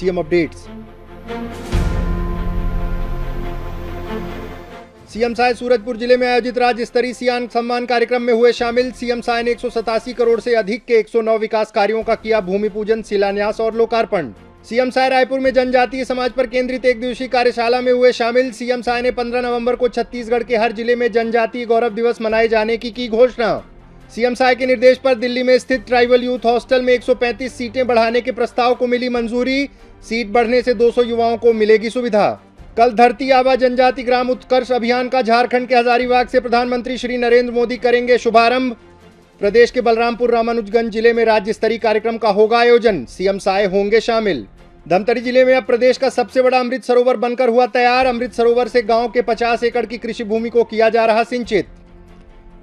CM updates. CM Sai Surajpur जिले में आयोजित राज्य स्तरीय सियान सम्मान कार्यक्रम में हुए शामिल। सीएम साय ने 187 करोड़ से अधिक के 109 विकास कार्यों का किया भूमि पूजन, शिलान्यास और लोकार्पण। सीएम साय रायपुर में जनजातीय समाज पर केंद्रित एक दिवसीय कार्यशाला में हुए शामिल। सीएम साय ने 15 नवंबर को छत्तीसगढ़ के हर जिले में जनजातीय गौरव दिवस मनाए जाने की घोषणा। सीएम साय के निर्देश पर दिल्ली में स्थित ट्राइबल यूथ हॉस्टल में 135 सीटें बढ़ाने के प्रस्ताव को मिली मंजूरी। सीट बढ़ने से 200 युवाओं को मिलेगी सुविधा। कल धरती आबा जनजाति ग्राम उत्कर्ष अभियान का झारखंड के हजारीबाग से प्रधानमंत्री श्री नरेंद्र मोदी करेंगे शुभारंभ। प्रदेश के बलरामपुर रामानुजगंज जिले में राज्य स्तरीय कार्यक्रम का होगा आयोजन। सीएम साय होंगे शामिल। धमतरी जिले में अब प्रदेश का सबसे बड़ा अमृत सरोवर बनकर हुआ तैयार। अमृत सरोवर से गांव के 50 एकड़ की कृषि भूमि को किया जा रहा सिंचित।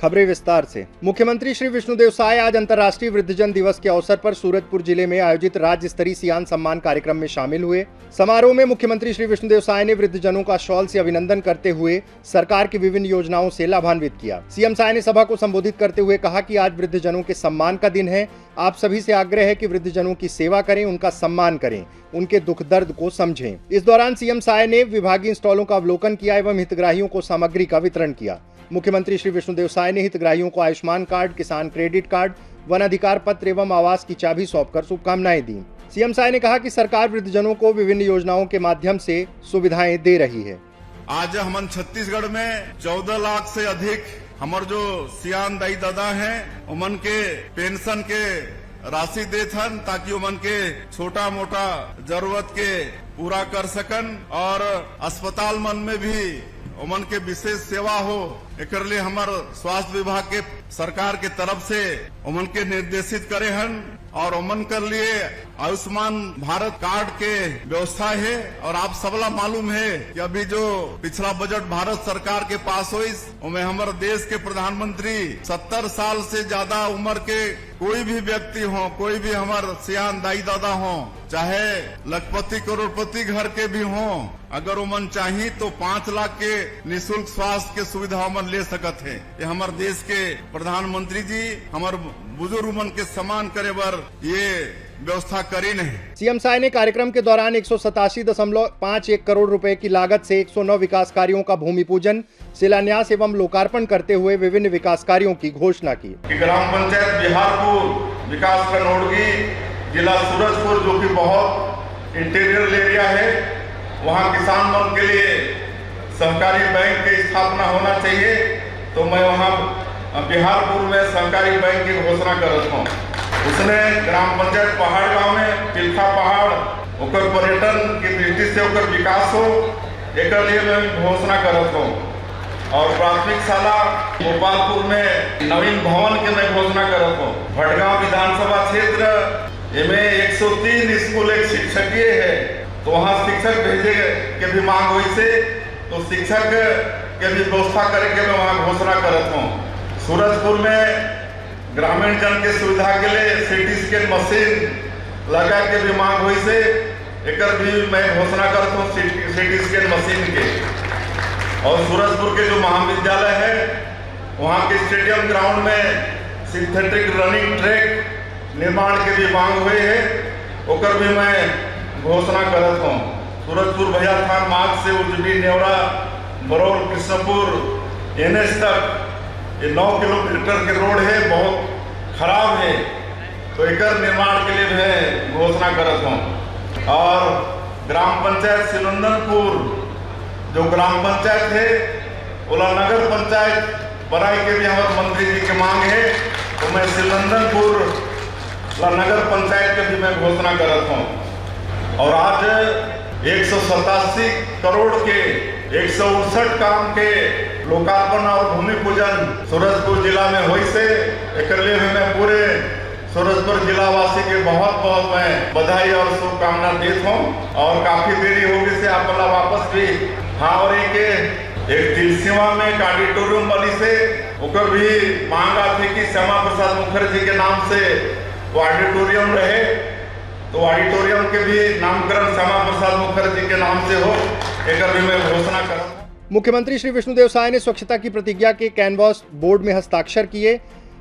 खबरें विस्तार से। मुख्यमंत्री श्री विष्णुदेव साय आज अंतर्राष्ट्रीय वृद्धजन दिवस के अवसर पर सूरजपुर जिले में आयोजित राज्य स्तरीय सियान सम्मान कार्यक्रम में शामिल हुए। समारोह में मुख्यमंत्री श्री विष्णुदेव साय ने वृद्धजनों का शॉल से अभिनंदन करते हुए सरकार की विभिन्न योजनाओं से लाभान्वित किया। सीएम साय ने सभा को संबोधित करते हुए कहा कि आज वृद्धजनों के सम्मान का दिन है। आप सभी से आग्रह है कि वृद्धजनों की सेवा करें, उनका सम्मान करें, उनके दुख दर्द को समझें। इस दौरान सीएम साय ने विभागीय स्टॉलों का अवलोकन किया एवं हितग्राहियों को सामग्री का वितरण किया। मुख्यमंत्री श्री विष्णुदेव साय ने हितग्राहियों को आयुष्मान कार्ड, किसान क्रेडिट कार्ड, वन अधिकार पत्र एवं आवास की चाबी सौंपकर शुभकामनाएं दी। सीएम साय ने कहा कि सरकार वृद्धजनों को विभिन्न योजनाओं के माध्यम से सुविधाएं दे रही है। आज हम छत्तीसगढ़ में 14 लाख से अधिक हमारे जो सियान दाई दादा हैं उमन के पेंशन के राशि देथन ताकि उमन के छोटा मोटा जरूरत के पूरा कर सकन और अस्पताल मन में भी उमन के विशेष सेवा हो। एक लिए हमार स्वास्थ्य विभाग के सरकार के तरफ से उमन के निर्देशित करे हन और उमन कर लिए आयुष्मान भारत कार्ड के व्यवस्था है। और आप सबला मालूम है कि अभी जो पिछला बजट भारत सरकार के पास हुई उनमें हमारे देश के प्रधानमंत्री 70 साल से ज्यादा उम्र के कोई भी व्यक्ति हो, कोई भी हमारे सियान दाई दादा हो, चाहे लखपति करोड़पति घर के भी हो, अगर उमन चाहिए तो 5 लाख के निःशुल्क स्वास्थ्य के सुविधा उमन ले सकत है। ये हमारे देश के प्रधानमंत्री जी हमारे बुजुर्ग उमन के सम्मान करे बर ये व्यवस्था करी नहीं। सीएम साय ने कार्यक्रम के दौरान 187.51 करोड़ रुपए की लागत से 109 विकास कार्यों का भूमि पूजन, शिलान्यास एवं लोकार्पण करते हुए विभिन्न विकास कार्यों की घोषणा की। ग्राम पंचायत बिहारपुर विकास कनौड़गी जिला सूरजपुर जो कि बहुत इंटीरियर एरिया है, वहाँ किसान मन के लिए सहकारी बैंक की स्थापना होना चाहिए। तो मैं वहाँ बिहारपुर में सहकारी बैंक की घोषणा करत हूँ। उसने ग्राम पंचायत पहाड़ गांव में तिलखा पहाड़ ओकर पर्यटन की दृष्टि से ओकर विकास हो, एक लिए मैं घोषणा करत हूँ। और प्राथमिक शाला गोपालपुर में नवीन भवन के मैं घोषणा करत हूँ। भटगांव विधानसभा क्षेत्र में 103 स्कूल एक शिक्षकीय है, तो वहाँ शिक्षक भेजे के भी मांग हुई से, तो शिक्षक के भी व्यवस्था करे के मैं वहाँ घोषणा करत हूँ। सूरजपुर में ग्रामीण जन के सुविधा के लिए सीटी स्कैन मशीन लगा के भी मांग हुई से, एक भी मैं घोषणा करता हूँ सीटी स्कैन मशीन के। और सूरजपुर के जो महाविद्यालय है वहाँ के स्टेडियम ग्राउंड में सिंथेटिक रनिंग ट्रैक निर्माण के भी मांग हुए है, ओकर भी मैं घोषणा करता हूँ। सूरजपुर भैया थान मार्ग से उजड़ी नेवरा बरौल कृष्णपुर एनएच तक ये 9 किलोमीटर के रोड है, बहुत खराब है, तो एक निर्माण के लिए मैं घोषणा करता हूँ। और ग्राम पंचायत सिलंदनपुर जो ग्राम पंचायत है ओला नगर पंचायत बनाए के भी हमारे मंत्री जी की मांग है, तो मैं सिलंदनपुर नगर पंचायत के भी मैं घोषणा करता हूँ। और आज 187 करोड़ के 169 काम के लोकार्पण और भूमि पूजन सूरजपुर जिला में हुई से, एक लिए मैं पूरे सूरजपुर जिला वासी के बहुत बहुत मैं बधाई और शुभकामना देता हूँ। और काफी देरी होगी से आप वापस भी हाँ। और एक तिलसीमा में एक ऑडिटोरियम बनी से ओकर भी मांग आती कि श्यामा प्रसाद मुखर्जी के नाम से वो ऑडिटोरियम रहे, तो ऑडिटोरियम के भी नामकरण श्यामा प्रसाद मुखर्जी के नाम से हो, एक भी मैं घोषणा करूँ। मुख्यमंत्री श्री विष्णुदेव साय ने स्वच्छता की प्रतिज्ञा के कैनवास बोर्ड में हस्ताक्षर किए।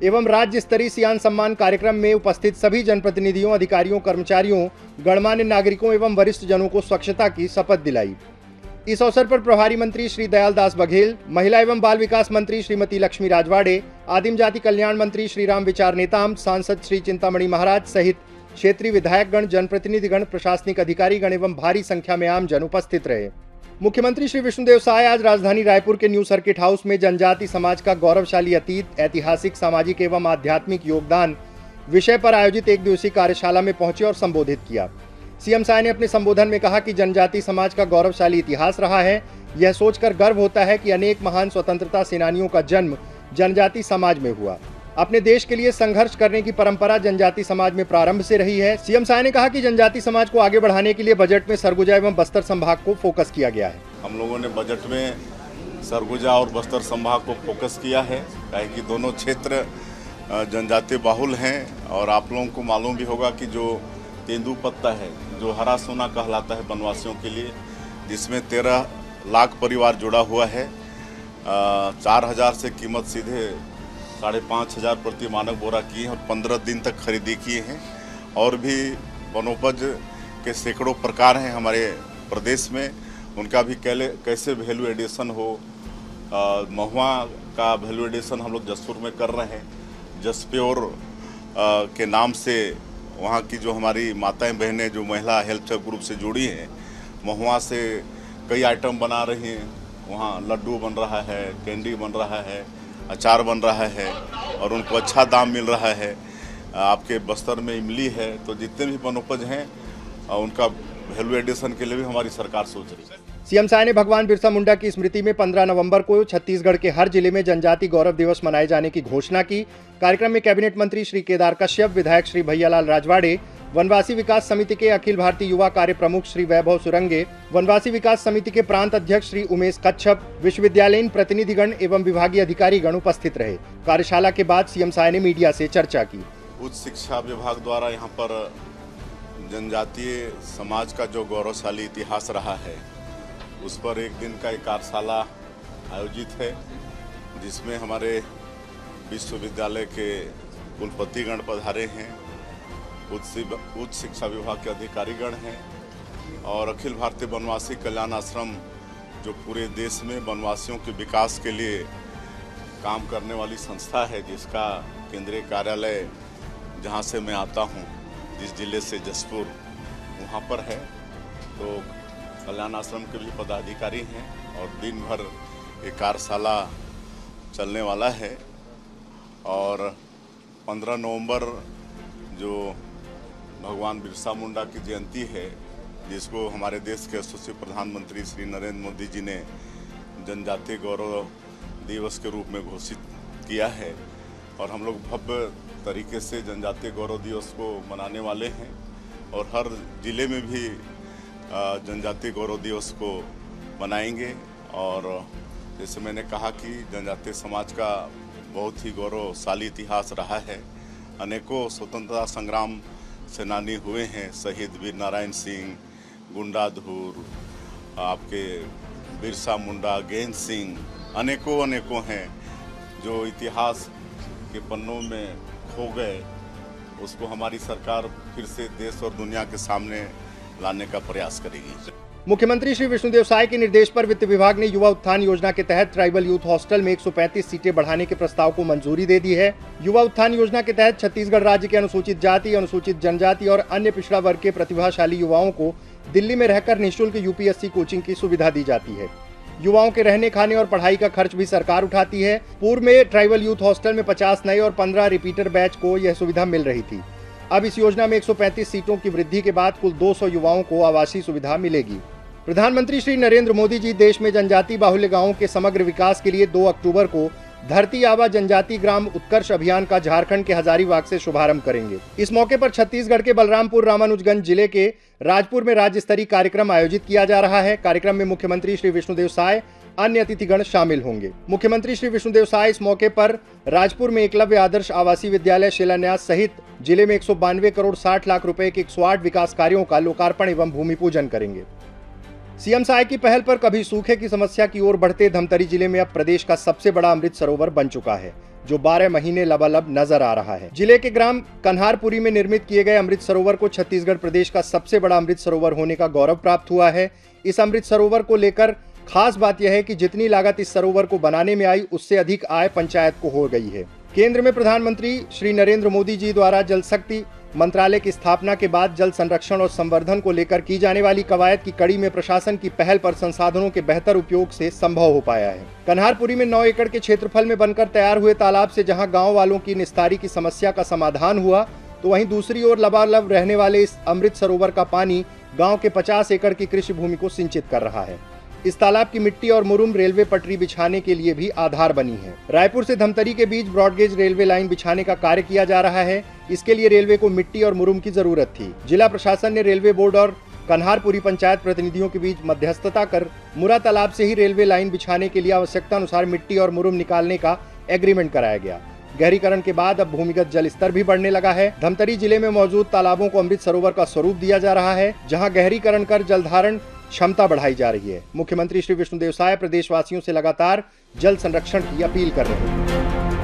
एवं राज्य स्तरीय सियान सम्मान कार्यक्रम में उपस्थित सभी जनप्रतिनिधियों, अधिकारियों, कर्मचारियों, गणमान्य नागरिकों एवं वरिष्ठ जनों को स्वच्छता की शपथ दिलाई। इस अवसर पर प्रभारी मंत्री श्री दयाल दास बघेल, महिला एवं बाल विकास मंत्री श्रीमती लक्ष्मी राजवाड़े, आदिम जाति कल्याण मंत्री श्री राम विचार नेताम, सांसद श्री चिंतामणि महाराज सहित क्षेत्रीय विधायकगण, जनप्रतिनिधिगण, प्रशासनिक अधिकारीगण एवं भारी संख्या में आमजन उपस्थित रहे। मुख्यमंत्री श्री विष्णुदेव साय आज राजधानी रायपुर के न्यू सर्किट हाउस में जनजाति समाज का गौरवशाली अतीत, ऐतिहासिक, सामाजिक एवं आध्यात्मिक योगदान विषय पर आयोजित एक दिवसीय कार्यशाला में पहुंचे और संबोधित किया। सीएम साय ने अपने संबोधन में कहा कि जनजाति समाज का गौरवशाली इतिहास रहा है। यह सोचकर गर्व होता है कि अनेक महान स्वतंत्रता सेनानियों का जन्म जनजाति समाज में हुआ। अपने देश के लिए संघर्ष करने की परंपरा जनजाति समाज में प्रारंभ से रही है। सीएम साय ने कहा कि जनजाति समाज को आगे बढ़ाने के लिए बजट में सरगुजा एवं बस्तर संभाग को फोकस किया गया है। हम लोगों ने बजट में सरगुजा और बस्तर संभाग को फोकस किया है, कि दोनों क्षेत्र जनजाति बाहुल हैं और आप लोगों को मालूम भी होगा कि जो तेंदुपत्ता है, जो हरा सोना कहलाता है बनवासियों के लिए, जिसमें 13 लाख परिवार जुड़ा हुआ है। 4,000 से कीमत सीधे 5,500 प्रति मानक बोरा की है और 15 दिन तक खरीदी किए हैं। और भी वनोपज के सैकड़ों प्रकार हैं हमारे प्रदेश में, उनका भी कैसे वैल्यू एडिशन हो। महुआ का वैल्यू एडिशन हम लोग जसपुर में कर रहे हैं। जसप्योर के नाम से वहाँ की जो हमारी माताएं बहनें जो महिला हेल्थ ग्रुप से जुड़ी हैं, महुआ से कई आइटम बना रही हैं। वहाँ लड्डू बन रहा है, कैंडी बन रहा है, अचार बन रहा है और उनको अच्छा दाम मिल रहा है। आपके बस्तर में इमली है। तो जितने भी वनोपज हैं उनका वैल्यू एडिशन के लिए भी हमारी सरकार सोच रही है। सीएम साय ने भगवान बिरसा मुंडा की स्मृति में 15 नवंबर को छत्तीसगढ़ के हर जिले में जनजाति गौरव दिवस मनाए जाने की घोषणा की। कार्यक्रम में कैबिनेट मंत्री श्री केदार कश्यप, विधायक श्री भैयालाल राजवाड़े, वनवासी विकास समिति के अखिल भारतीय युवा कार्य प्रमुख श्री वैभव सुरंगे, वनवासी विकास समिति के प्रांत अध्यक्ष श्री उमेश कच्छप, विश्वविद्यालयीन प्रतिनिधिगण एवं विभागीय अधिकारीगण उपस्थित रहे। कार्यशाला के बाद सीएम साय ने मीडिया से चर्चा की। उच्च शिक्षा विभाग द्वारा यहाँ पर जनजातीय समाज का जो गौरवशाली इतिहास रहा है, उस पर एक दिन का एक कार्यशाला आयोजित है, जिसमें हमारे विश्वविद्यालय के कुलपतिगण पधारे हैं, उच्च शिक्षा विभाग के अधिकारीगण हैं और अखिल भारतीय वनवासी कल्याण आश्रम जो पूरे देश में वनवासियों के विकास के लिए काम करने वाली संस्था है, जिसका केंद्रीय कार्यालय जहां से मैं आता हूं, जिस जिले से जसपुर, वहां पर है। तो कल्याण आश्रम के भी पदाधिकारी हैं और दिन भर एक कार्यशाला चलने वाला है। और 15 नवंबर जो भगवान बिरसा मुंडा की जयंती है, जिसको हमारे देश के यशस्वी प्रधानमंत्री श्री नरेंद्र मोदी जी ने जनजातीय गौरव दिवस के रूप में घोषित किया है और हम लोग भव्य तरीके से जनजातीय गौरव दिवस को मनाने वाले हैं और हर जिले में भी जनजातीय गौरव दिवस को मनाएंगे। और जैसे मैंने कहा कि जनजातीय समाज का बहुत ही गौरवशाली इतिहास रहा है। अनेकों स्वतंत्रता संग्राम सेनानी हुए हैं, शहीद वीर नारायण सिंह, गुंडाधुर, आपके बिरसा मुंडा, गेंद सिंह, अनेकों हैं जो इतिहास के पन्नों में खो गए। उसको हमारी सरकार फिर से देश और दुनिया के सामने लाने का प्रयास करेगी। मुख्यमंत्री श्री विष्णुदेव साय के निर्देश पर वित्त विभाग ने युवा उत्थान योजना के तहत ट्राइबल यूथ हॉस्टल में 135 सीटें बढ़ाने के प्रस्ताव को मंजूरी दे दी है। युवा उत्थान योजना के तहत छत्तीसगढ़ राज्य के अनुसूचित जाति, अनुसूचित जनजाति और अन्य पिछड़ा वर्ग के प्रतिभाशाली युवाओं को दिल्ली में रहकर निःशुल्क यूपीएससी कोचिंग की सुविधा दी जाती है। युवाओं के रहने, खाने और पढ़ाई का खर्च भी सरकार उठाती है। पूर्व में ट्राइबल यूथ हॉस्टल में 50 नए और 15 रिपीटर बैच को यह सुविधा मिल रही थी। अब इस योजना में 135 सीटों की वृद्धि के बाद कुल 200 युवाओं को आवासीय सुविधा मिलेगी। प्रधानमंत्री श्री नरेंद्र मोदी जी देश में जनजाति बाहुल्य गांवों के समग्र विकास के लिए 2 अक्टूबर को धरती आबा जनजाति ग्राम उत्कर्ष अभियान का झारखंड के हजारीबाग से शुभारंभ करेंगे। इस मौके पर छत्तीसगढ़ के बलरामपुर रामानुजगंज जिले के राजपुर में राज्य स्तरीय कार्यक्रम आयोजित किया जा रहा है। कार्यक्रम में मुख्यमंत्री श्री विष्णुदेव साय, अन्य अतिथिगण शामिल होंगे। मुख्यमंत्री श्री विष्णुदेव साय इस मौके पर राजपुर में एकलव्य आदर्श आवासीय विद्यालय शिलान्यास सहित जिले में 192 करोड़ 60 लाख रुपए के 108 विकास कार्यों का लोकार्पण एवं भूमि पूजन करेंगे। सीएम साय की पहल पर कभी सूखे की समस्या की ओर बढ़ते धमतरी जिले में अब प्रदेश का सबसे बड़ा अमृत सरोवर बन चुका है, जो 12 महीने लबालब नजर आ रहा है। जिले के ग्राम कन्हारपुरी में निर्मित किए गए अमृत सरोवर को छत्तीसगढ़ प्रदेश का सबसे बड़ा अमृत सरोवर होने का गौरव प्राप्त हुआ है। इस अमृत सरोवर को लेकर खास बात यह है कि जितनी लागत इस सरोवर को बनाने में आई, उससे अधिक आय पंचायत को हो गई है। केंद्र में प्रधानमंत्री श्री नरेंद्र मोदी जी द्वारा जल शक्ति मंत्रालय की स्थापना के बाद जल संरक्षण और संवर्धन को लेकर की जाने वाली कवायद की कड़ी में प्रशासन की पहल पर संसाधनों के बेहतर उपयोग से संभव हो पाया है। कन्हारपुरी में 9 एकड़ के क्षेत्रफल में बनकर तैयार हुए तालाब से जहां गांव वालों की निस्तारी की समस्या का समाधान हुआ, तो वहीं दूसरी ओर लबालब रहने वाले इस अमृत सरोवर का पानी गांव के 50 एकड़ की कृषि भूमि को सिंचित कर रहा है। इस तालाब की मिट्टी और मुरुम रेलवे पटरी बिछाने के लिए भी आधार बनी है। रायपुर से धमतरी के बीच ब्रॉडगेज रेलवे लाइन बिछाने का कार्य किया जा रहा है। इसके लिए रेलवे को मिट्टी और मुरुम की जरूरत थी। जिला प्रशासन ने रेलवे बोर्ड और कन्हारपुरी पंचायत प्रतिनिधियों के बीच मध्यस्थता कर मुरा तालाब से ही रेलवे लाइन बिछाने के लिए आवश्यकता अनुसार मिट्टी और मुरुम निकालने का एग्रीमेंट कराया गया। गहरीकरण के बाद अब भूमिगत जल स्तर भी बढ़ने लगा है। धमतरी जिले में मौजूद तालाबों को अमृत सरोवर का स्वरूप दिया जा रहा है, जहां गहरीकरण कर जलधारण क्षमता बढ़ाई जा रही है। मुख्यमंत्री श्री विष्णुदेव साय प्रदेशवासियों से लगातार जल संरक्षण की अपील कर रहे हैं।